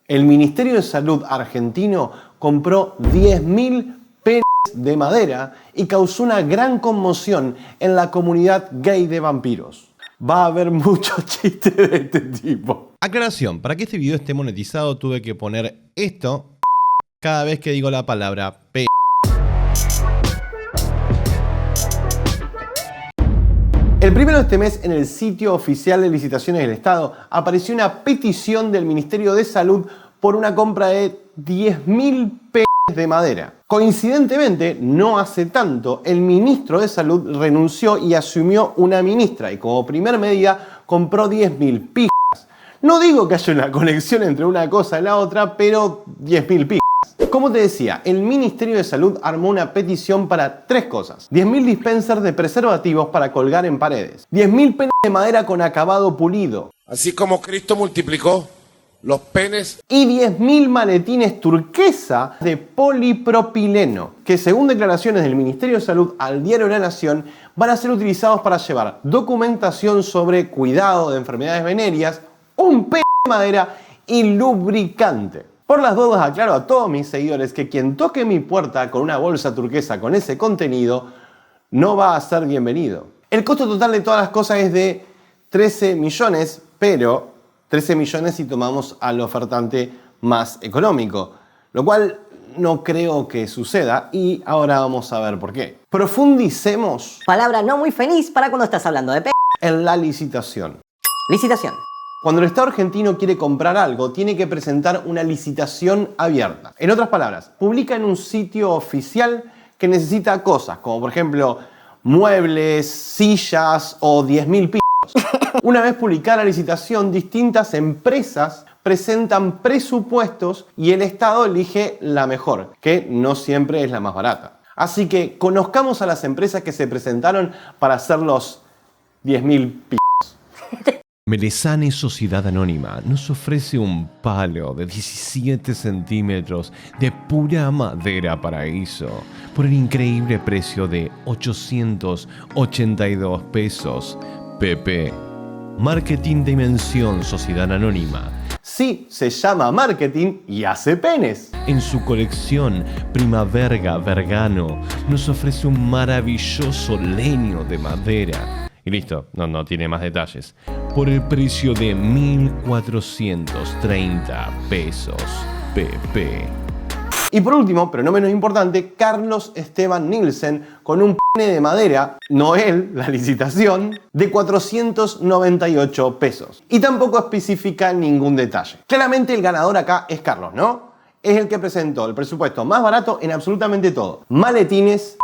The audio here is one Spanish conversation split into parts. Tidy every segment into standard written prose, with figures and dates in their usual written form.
El Ministerio de Salud argentino compró 10.000 penes de madera y causó una gran conmoción en la comunidad gay de vampiros. Va a haber muchos chistes de este tipo. Aclaración, para que este video esté monetizado tuve que poner esto cada vez que digo la palabra P. El 1 de este mes, en el sitio oficial de licitaciones del Estado, apareció una petición del Ministerio de Salud por una compra de 10.000 penes de madera. Coincidentemente, no hace tanto, el ministro de Salud renunció y asumió una ministra y como primer medida compró 10.000 pijas. No digo que haya una conexión entre una cosa y la otra, pero 10.000 pijas. Como te decía, el Ministerio de Salud armó una petición para tres cosas. 10.000 dispensers de preservativos para colgar en paredes. 10.000 penes de madera con acabado pulido. Así como Cristo multiplicó los penes. Y 10.000 maletines turquesa de polipropileno, que según declaraciones del Ministerio de Salud al diario La Nación, van a ser utilizados para llevar documentación sobre cuidado de enfermedades venéreas, un pene de madera y lubricante. Por las dudas aclaro a todos mis seguidores que quien toque mi puerta con una bolsa turquesa con ese contenido no va a ser bienvenido. El costo total de todas las cosas es de 13 millones, pero 13 millones si tomamos al ofertante más económico, lo cual no creo que suceda y ahora vamos a ver por qué. Profundicemos. Palabra no muy feliz para cuando estás hablando de En la licitación. Licitación. Cuando el Estado argentino quiere comprar algo, tiene que presentar una licitación abierta. En otras palabras, publica en un sitio oficial que necesita cosas, como por ejemplo muebles, sillas o 10.000 pijos. Una vez publicada la licitación, distintas empresas presentan presupuestos y el Estado elige la mejor, que no siempre es la más barata. Así que conozcamos a las empresas que se presentaron para hacer los 10.000 pijos. Melesane Sociedad Anónima nos ofrece un palo de 17 centímetros de pura madera paraíso por el increíble precio de 882 pesos. PP. Marketing Dimensión Sociedad Anónima. Sí, se llama marketing y hace penes. En su colección Primavera Vergano nos ofrece un maravilloso leño de madera. Y listo, no tiene más detalles. Por el precio de 1.430 pesos. PP. Y por último, pero no menos importante, Carlos Esteban Nielsen con un pene de madera, no él, la licitación, de 498 pesos. Y tampoco especifica ningún detalle. Claramente el ganador acá es Carlos, ¿no? Es el que presentó el presupuesto más barato en absolutamente todo. Maletines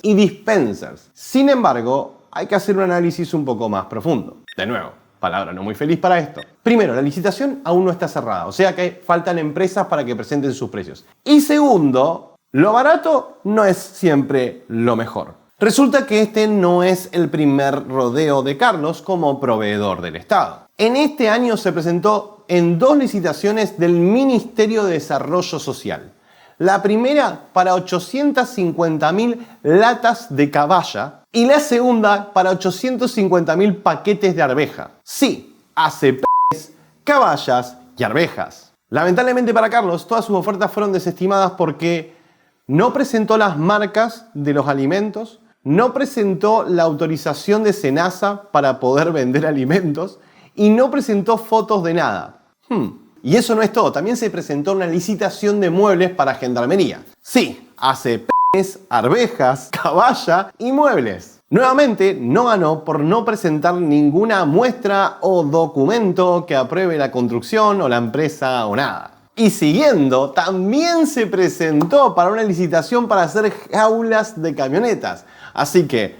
y dispensers. Sin embargo, hay que hacer un análisis un poco más profundo. De nuevo, palabra no muy feliz para esto. Primero, la licitación aún no está cerrada, o sea que faltan empresas para que presenten sus precios. Y segundo, lo barato no es siempre lo mejor. Resulta que este no es el primer rodeo de Carlos como proveedor del Estado. En este año se presentó en dos licitaciones del Ministerio de Desarrollo Social. La primera para 850.000 latas de caballa y la segunda para 850.000 paquetes de arveja. Sí, hace penes, caballas y arvejas. Lamentablemente para Carlos, todas sus ofertas fueron desestimadas porque no presentó las marcas de los alimentos, no presentó la autorización de SENASA para poder vender alimentos y no presentó fotos de nada. Y eso no es todo, también se presentó una licitación de muebles para gendarmería. Sí, hace penes, arvejas, caballa y muebles. Nuevamente, no ganó por no presentar ninguna muestra o documento que apruebe la construcción o la empresa o nada. Y siguiendo, también se presentó para una licitación para hacer jaulas de camionetas. Así que,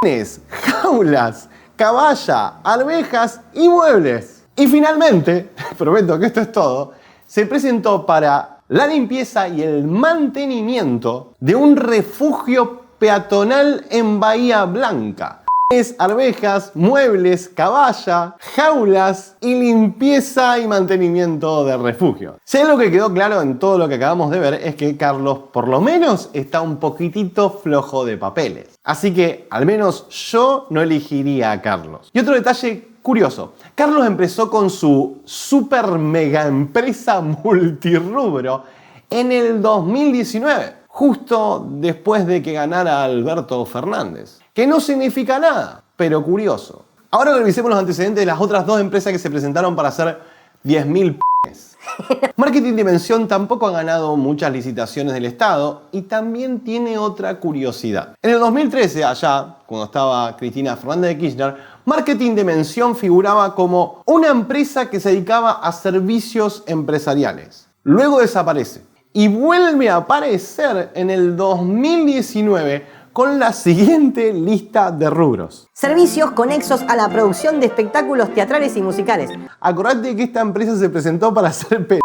penes, jaulas, caballa, arvejas y muebles. Y finalmente, prometo que esto es todo, se presentó para la limpieza y el mantenimiento de un refugio peatonal en Bahía Blanca. Arvejas, muebles, caballa, jaulas y limpieza y mantenimiento de refugio. Si algo que quedó claro en todo lo que acabamos de ver es que Carlos por lo menos está un poquitito flojo de papeles. Así que al menos yo no elegiría a Carlos. Y otro detalle curioso. Carlos empezó con su super mega empresa multirrubro en el 2019, justo después de que ganara Alberto Fernández. Que no significa nada, pero curioso. Ahora revisemos los antecedentes de las otras dos empresas que se presentaron para hacer 10.000 p***es. Marketing Dimensión tampoco ha ganado muchas licitaciones del Estado y también tiene otra curiosidad. En el 2013, allá, cuando estaba Cristina Fernández de Kirchner, Marketing Dimensión figuraba como una empresa que se dedicaba a servicios empresariales. Luego desaparece y vuelve a aparecer en el 2019 con la siguiente lista de rubros. Servicios conexos a la producción de espectáculos teatrales y musicales. Acordate que esta empresa se presentó para hacer p***,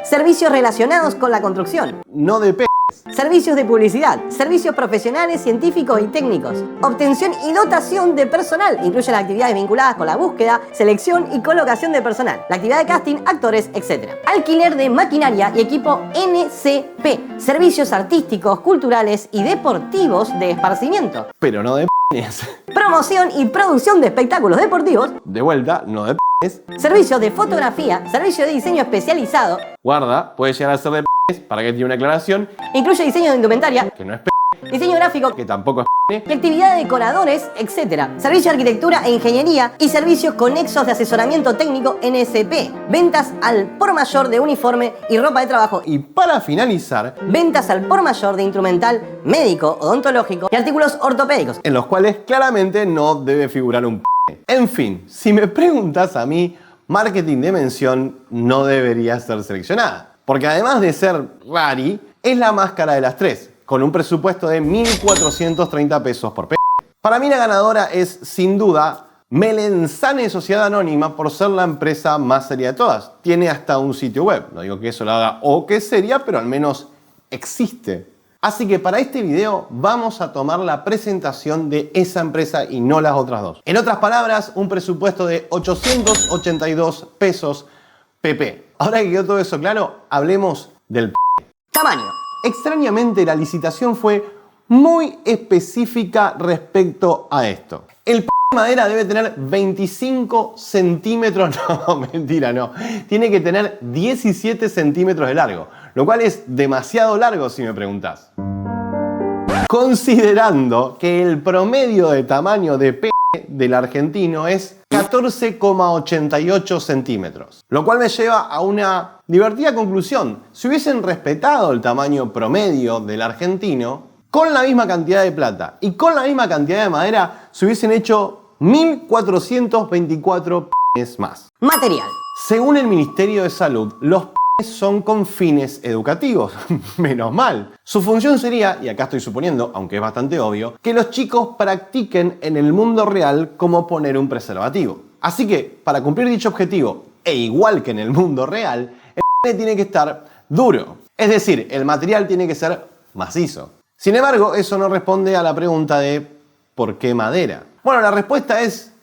Servicios relacionados con la construcción. no de p***. Servicios de publicidad. Servicios profesionales, científicos y técnicos. Obtención y dotación de personal. Incluye las actividades vinculadas con la búsqueda, selección y colocación de personal. La actividad de casting, actores, etc. Alquiler de maquinaria y equipo NCP. Servicios artísticos, culturales y deportivos de esparcimiento. Pero no de p***. Promoción y producción de espectáculos deportivos. De vuelta, no de p***. Servicios de fotografía. Servicio de diseño especializado. Guarda, puede llegar a ser de p***, para que tiene una aclaración, Incluye diseño de indumentaria. que no es p***, Diseño gráfico. que tampoco es p***, Y actividad de decoradores, etc. Servicio de arquitectura e ingeniería y servicios conexos de asesoramiento técnico NSP. Ventas al por mayor de uniforme y ropa de trabajo. y para finalizar, Ventas al por mayor de instrumental médico, odontológico y artículos ortopédicos. en los cuales claramente no debe figurar un p***. En fin, si me preguntas a mí, Marketing Dimensión no debería ser seleccionada. Porque además de ser rari, es la más cara de las tres, con un presupuesto de 1.430 pesos por p. Para mí la ganadora es, sin duda, Melenzane Sociedad Anónima por ser la empresa más seria de todas. Tiene hasta un sitio web. No digo que eso lo haga o que es seria, pero al menos existe. Así que para este video vamos a tomar la presentación de esa empresa y no las otras dos. En otras palabras, un presupuesto de 882 pesos pp. Ahora que quedó todo eso claro, hablemos del p. Tamaño. Extrañamente, la licitación fue muy específica respecto a esto. El p de madera debe tener 25 centímetros, no, mentira, no. Tiene que tener 17 centímetros de largo, lo cual es demasiado largo si me preguntás. Considerando que el promedio de tamaño de p del argentino es 14,88 centímetros. Lo cual me lleva a una divertida conclusión. Si hubiesen respetado el tamaño promedio del argentino, con la misma cantidad de plata y con la misma cantidad de madera, se hubiesen hecho 1.424 p***s más. Material. Según el Ministerio de Salud, los p***s son con fines educativos. Menos mal. Su función sería, y acá estoy suponiendo, aunque es bastante obvio, que los chicos practiquen en el mundo real cómo poner un preservativo. Así que, para cumplir dicho objetivo, e igual que en el mundo real, el p*** tiene que estar duro. Es decir, el material tiene que ser macizo. Sin embargo, eso no responde a la pregunta de ¿por qué madera? Bueno, la respuesta es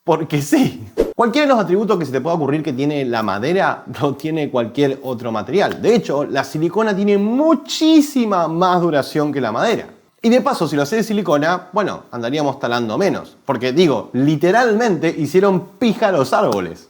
porque sí. Cualquiera de los atributos que se te pueda ocurrir que tiene la madera no tiene cualquier otro material. De hecho, la silicona tiene muchísima más duración que la madera. Y de paso, si lo haces de silicona, bueno, andaríamos talando menos. Porque digo, literalmente hicieron pija a los árboles.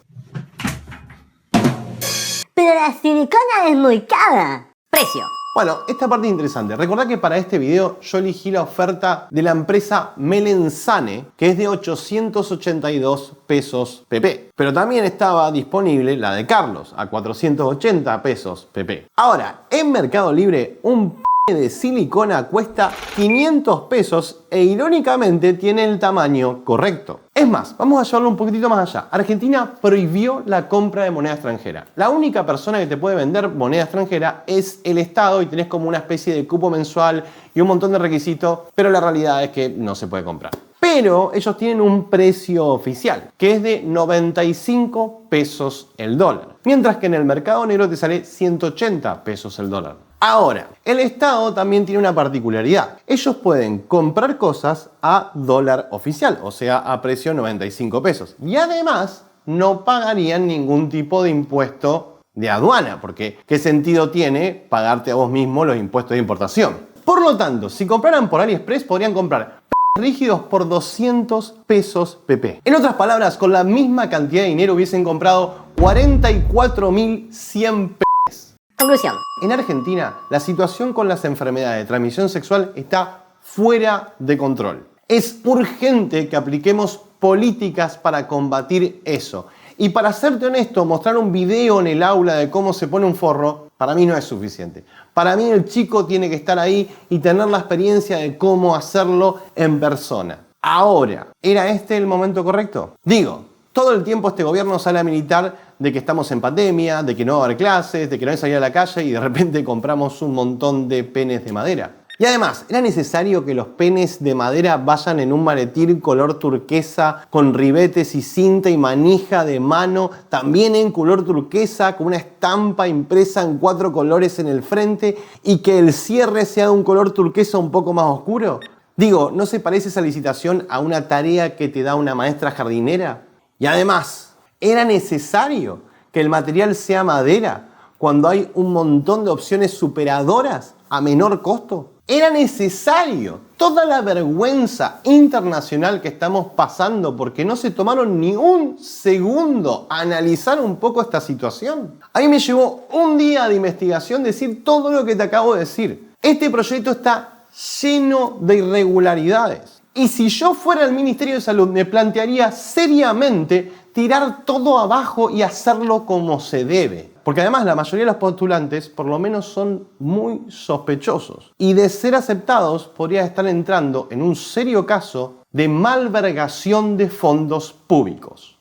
Pero la silicona es muy cara. Precio. Bueno, esta parte es interesante. Recordá que para este video yo elegí la oferta de la empresa Melenzane, que es de 882 pesos pp. Pero también estaba disponible la de Carlos, a 480 pesos pp. Ahora, en Mercado Libre, un p de silicona cuesta 500 pesos e irónicamente tiene el tamaño correcto. Es más, vamos a llevarlo un poquitito más allá. Argentina prohibió la compra de moneda extranjera. La única persona que te puede vender moneda extranjera es el Estado y tenés como una especie de cupo mensual y un montón de requisitos, pero la realidad es que no se puede comprar. Pero ellos tienen un precio oficial, que es de 95 pesos el dólar. Mientras que en el mercado negro te sale 180 pesos el dólar. Ahora, el Estado también tiene una particularidad. Ellos pueden comprar cosas a dólar oficial, o sea, a precio 95 pesos. Y además, no pagarían ningún tipo de impuesto de aduana, porque ¿qué sentido tiene pagarte a vos mismo los impuestos de importación? Por lo tanto, si compraran por AliExpress, podrían comprar rígidos por 200 pesos pp. En otras palabras, con la misma cantidad de dinero hubiesen comprado 44.100 pesos. Conclusión. En Argentina, la situación con las enfermedades de transmisión sexual está fuera de control. Es urgente que apliquemos políticas para combatir eso. Y para serte honesto, mostrar un video en el aula de cómo se pone un forro, para mí no es suficiente. Para mí el chico tiene que estar ahí y tener la experiencia de cómo hacerlo en persona. Ahora, ¿era este el momento correcto? Digo, todo el tiempo este gobierno sale a militar de que estamos en pandemia, de que no va a haber clases, de que no hay que salir a la calle y de repente compramos un montón de penes de madera. Y además, ¿era necesario que los penes de madera vayan en un maletín color turquesa con ribetes y cinta y manija de mano, también en color turquesa, con una estampa impresa en 4 colores en el frente y que el cierre sea de un color turquesa un poco más oscuro? Digo, ¿no se parece esa licitación a una tarea que te da una maestra jardinera? Y además, ¿era necesario que el material sea madera cuando hay un montón de opciones superadoras a menor costo? ¿Era necesario toda la vergüenza internacional que estamos pasando porque no se tomaron ni un segundo a analizar un poco esta situación? A mí me llevó un día de investigación decir todo lo que te acabo de decir. Este proyecto está lleno de irregularidades. Y si yo fuera el Ministerio de Salud, me plantearía seriamente tirar todo abajo y hacerlo como se debe. Porque además la mayoría de los postulantes por lo menos son muy sospechosos. Y de ser aceptados podría estar entrando en un serio caso de malvergación de fondos públicos.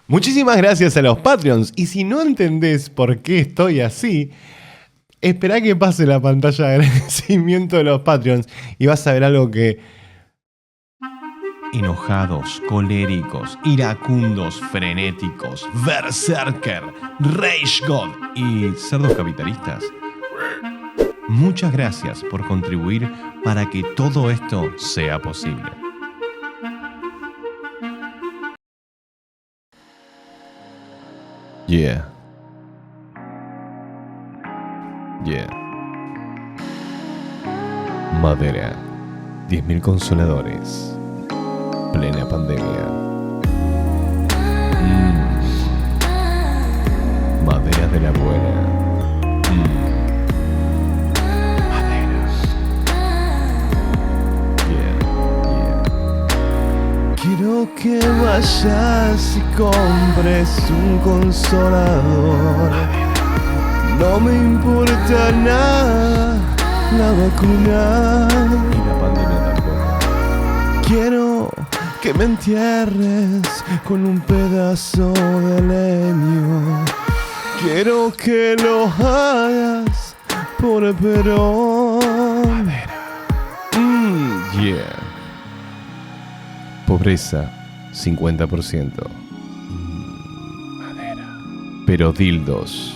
Muchísimas gracias a los Patreons. Y si no entendés por qué estoy así, esperá que pase la pantalla de agradecimiento de los Patreons y vas a ver algo que... Enojados, coléricos, iracundos, frenéticos, berserker, rage god y cerdos capitalistas. Muchas gracias por contribuir para que todo esto sea posible. Yeah. Yeah. Madera. 10.000 consoladores. Plena pandemia. Madera de la buena. Madera. Yeah. Quiero que vayas y compres un consolador. No me importa nada la vacuna. Y la pandemia tampoco. Quiero que me entierres con un pedazo de leño. Quiero que lo hagas por Perón. Yeah. Pobreza, 50%. Madera. Pero dildos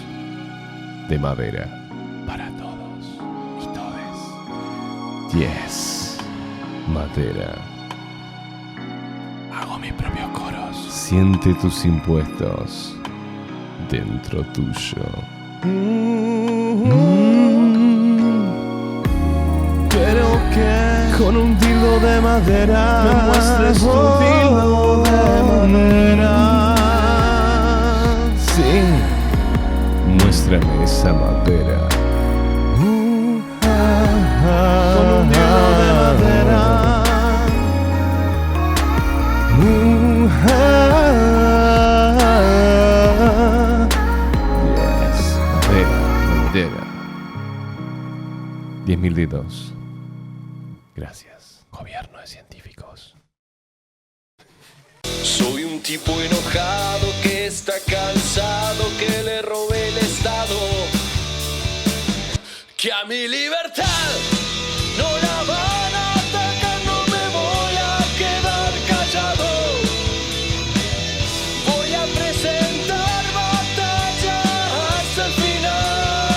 de madera para todos y todes. Yes. Madera. Hago mis propios coros. Siente tus impuestos dentro tuyo. Quiero que con un dildo de madera me muestres tu dildo de madera. Sí, muéstrame esa madera. Con un dildo de madera. Yes, madera. 10.000 dedos. Gracias, gobierno de científicos. Soy un tipo enojado que está cansado que le robe el Estado, que a mi libertad